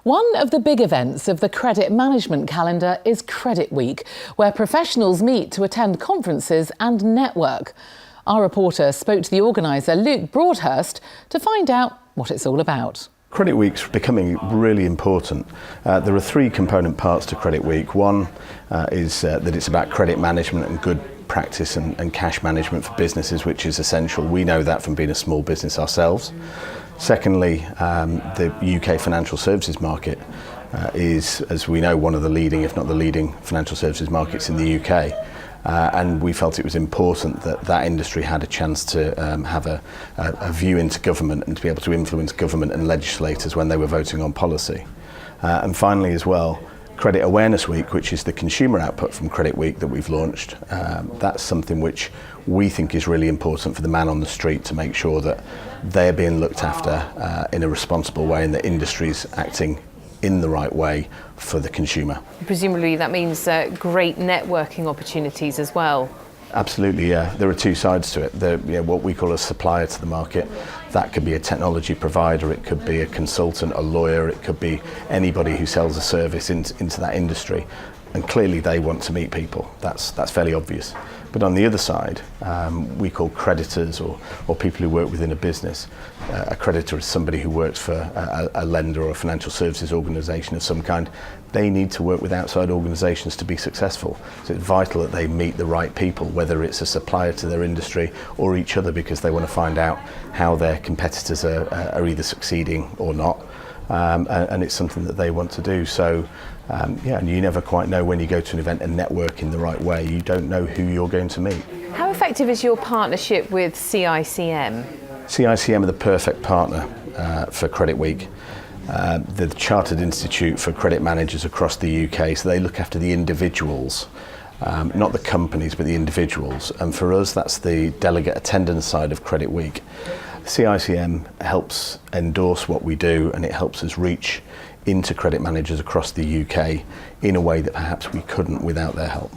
One of the big events of the credit management calendar is Credit Week, where professionals meet to attend conferences and network. Our reporter spoke to the organiser, Luke Broadhurst, to find out what it's all about. Credit Week's becoming really important. There are three component parts to Credit Week. One is that it's about credit management and good practice and cash management for businesses, which is essential. We know that from being a small business ourselves. Secondly, the UK financial services market is, as we know, one of the leading, if not the leading, financial services markets in the UK. And we felt it was important that that industry had a chance to have a view into government and to be able to influence government and legislators when they were voting on policy. And finally as well, Credit Awareness Week, which is the consumer output from Credit Week that we've launched. That's something which we think is really important for the man on the street to make sure that they're being looked after in a responsible way and the industry's acting in the right way for the consumer. Presumably that means great networking opportunities as well. Absolutely, yeah. There are two sides to it. What we call a supplier to the market. That could be a technology provider, it could be a consultant, a lawyer, it could be anybody who sells a service into that industry. And clearly they want to meet people. That's fairly obvious. But on the other side, we call creditors or people who work within a business. A creditor is somebody who works for a lender or a financial services organisation of some kind. They need to work with outside organisations to be successful. So it's vital that they meet the right people, whether it's a supplier to their industry or each other, because they want to find out how their competitors are either succeeding or not. And it's something that they want to do. So and you never quite know when you go to an event and network in the right way. You don't know who you're going to meet. How effective is your partnership with CICM? CICM are the perfect partner for Credit Week. They're the Chartered Institute for Credit Managers across the UK, so they look after the individuals, not the companies, but the individuals. And for us, that's the delegate attendance side of Credit Week. CICM helps endorse what we do, and it helps us reach into credit managers across the UK in a way that perhaps we couldn't without their help.